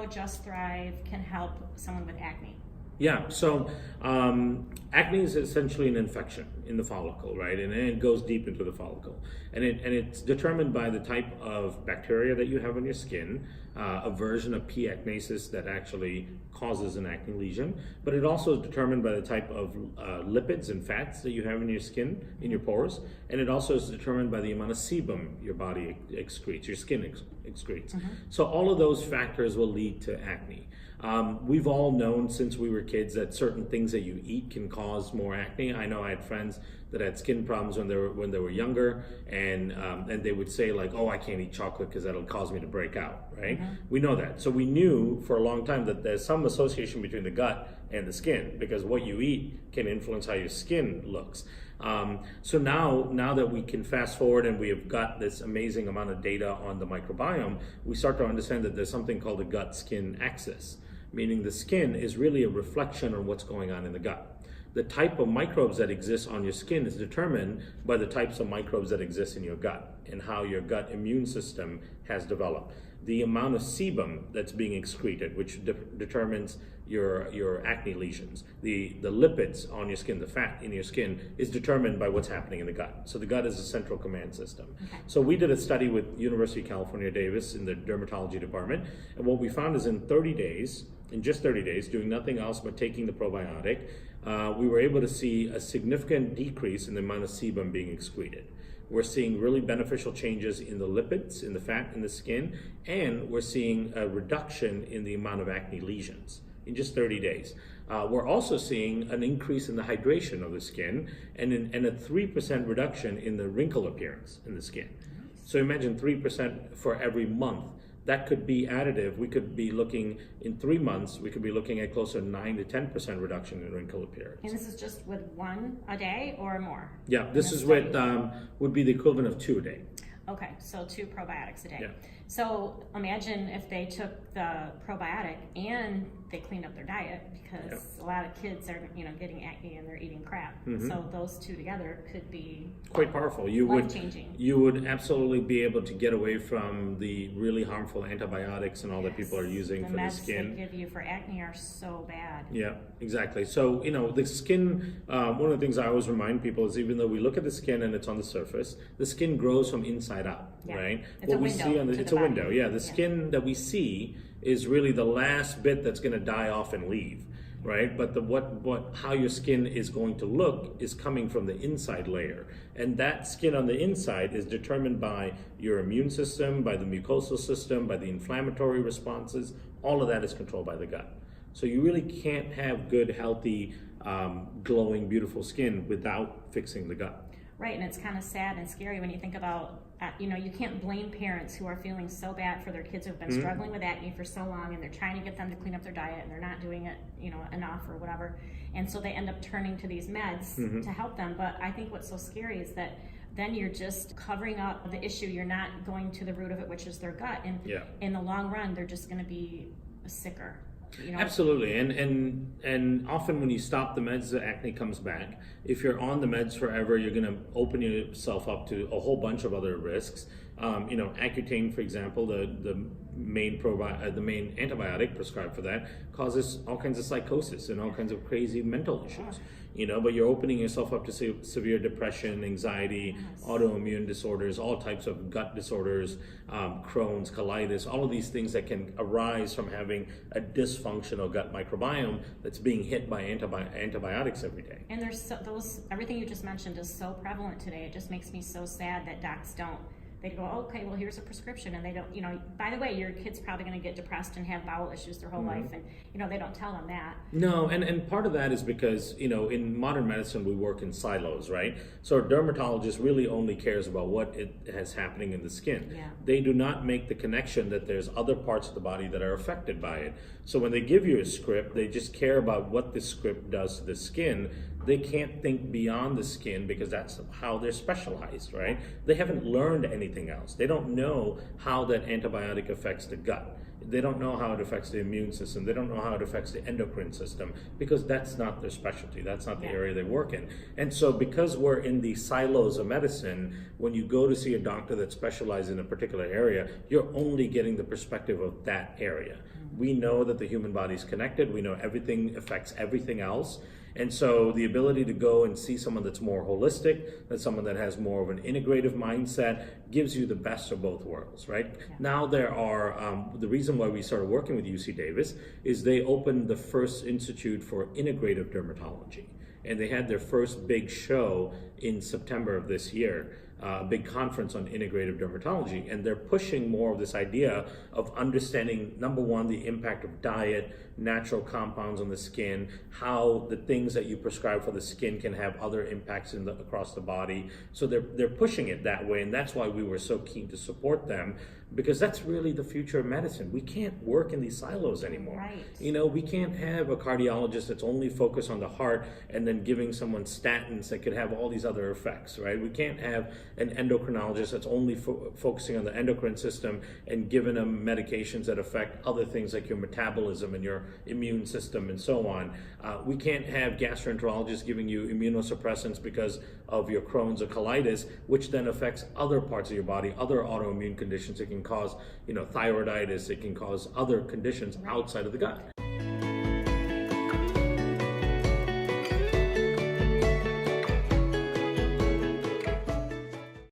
how Just Thrive can help someone with acne. Yeah, so acne is essentially an infection in the follicle, right? And it goes deep into the follicle. And it's determined by the type of bacteria that you have on your skin, a version of P. acneasis that actually causes an acne lesion. But it also is determined by the type of lipids and fats that you have in your skin, in your pores. And it also is determined by the amount of sebum your body excretes, your skin excretes. So all of those factors will lead to acne. We've all known since we were kids that certain things that you eat can cause more acne. I know I had friends that had skin problems when they were younger, and they would say like, "Oh, I can't eat chocolate because that'll cause me to break out." Right? We know that, so we knew for a long time that there's some association between the gut and the skin, because what you eat can influence how your skin looks. So now that we can fast forward and we have got this amazing amount of data on the microbiome, we start to understand that there's something called the gut-skin axis, meaning the skin is really a reflection on what's going on in the gut. The type of microbes that exist on your skin is determined by the types of microbes that exist in your gut and how your gut immune system has developed. The amount of sebum that's being excreted, which determines your acne lesions. The lipids on your skin, the fat in your skin, is determined by what's happening in the gut. So the gut is a central command system. So we did a study with University of California, Davis in the dermatology department, and what we found is in just 30 days, doing nothing else but taking the probiotic, we were able to see a significant decrease in the amount of sebum being excreted. We're seeing really beneficial changes in the lipids, in the fat in the skin, and we're seeing a reduction in the amount of acne lesions in just 30 days. We're also seeing an increase in the hydration of the skin and a 3% reduction in the wrinkle appearance in the skin. So imagine 3% for every month. That could be additive. We could be looking in 3 months, we could be looking at closer to 9 to 10% reduction in wrinkle appearance. And this is just with one a day or more? Yeah, this is what would be the equivalent of 2 a day. Okay, so 2 probiotics a day. Yeah. So imagine if they took the probiotic and they cleaned up their diet, because a lot of kids are, getting acne and they're eating crap. So those two together could be quite powerful. Life-changing. You would absolutely be able to get away from the really harmful antibiotics and all that people are using for the skin. The meds they give you for acne are so bad. Yeah, exactly. So, the skin, one of the things I always remind people is, even though we look at the skin and it's on the surface, the skin grows from inside out, right? It's a window. It's a window, yeah. The skin that we see is really the last bit that's going to die off and leave, right? But how your skin is going to look is coming from the inside layer, and that skin on the inside is determined by your immune system, by the mucosal system, by the inflammatory responses. All of that is controlled by the gut. So you really can't have good, healthy, glowing, beautiful skin without fixing the gut. Right, and it's kind of sad and scary when you think about, you can't blame parents who are feeling so bad for their kids who've been struggling with acne for so long, and they're trying to get them to clean up their diet, and they're not doing it, enough or whatever. And so they end up turning to these meds to help them. But I think what's so scary is that then you're just covering up the issue. You're not going to the root of it, which is their gut. And in the long run, they're just going to be sicker. Absolutely, and often when you stop the meds, the acne comes back. If you're on the meds forever, you're going to open yourself up to a whole bunch of other risks. Accutane, for example, the main antibiotic prescribed for that, causes all kinds of psychosis and all kinds of crazy mental issues. But you're opening yourself up to severe depression, anxiety, autoimmune disorders, all types of gut disorders, Crohn's, colitis, all of these things that can arise from having a dysfunctional gut microbiome that's being hit by antibiotics every day. And there's everything you just mentioned is so prevalent today. It just makes me so sad that docs don't. They go, okay, well, here's a prescription, and they don't, by the way, your kid's probably going to get depressed and have bowel issues their whole life, and, they don't tell them that. No, and part of that is because, in modern medicine, we work in silos, right? So a dermatologist really only cares about what it has happening in the skin. Yeah. They do not make the connection that there's other parts of the body that are affected by it. So when they give you a script, they just care about what the script does to the skin. They can't think beyond the skin because that's how they're specialized, right? They haven't learned anything else. They don't know how that antibiotic affects the gut. They don't know how it affects the immune system. They don't know how it affects the endocrine system, because that's not their specialty. That's not the area they work in. And so because we're in the silos of medicine, when you go to see a doctor that specializes in a particular area, you're only getting the perspective of that area. We know that the human body is connected. We know everything affects everything else. And so the ability to go and see someone that's more holistic, that's someone that has more of an integrative mindset, gives you the best of both worlds, right? Yeah. Now there are, the reason why we started working with UC Davis is they opened the first institute for integrative dermatology. And they had their first big show in September of this year, a big conference on integrative dermatology, and they're pushing more of this idea of understanding, number one, the impact of diet, natural compounds on the skin, how the things that you prescribe for the skin can have other impacts across the body. So they're pushing it that way, and that's why we were so keen to support them, because that's really the future of medicine. We can't work in these silos anymore. Right. You know, we can't have a cardiologist that's only focused on the heart and then giving someone statins that could have all these other effects, right? We can't have an endocrinologist that's only focusing on the endocrine system and giving them medications that affect other things like your metabolism and your immune system and so on. We can't have gastroenterologists giving you immunosuppressants because of your Crohn's or colitis, which then affects other parts of your body, other autoimmune conditions. It can cause, thyroiditis. It can cause other conditions outside of the gut.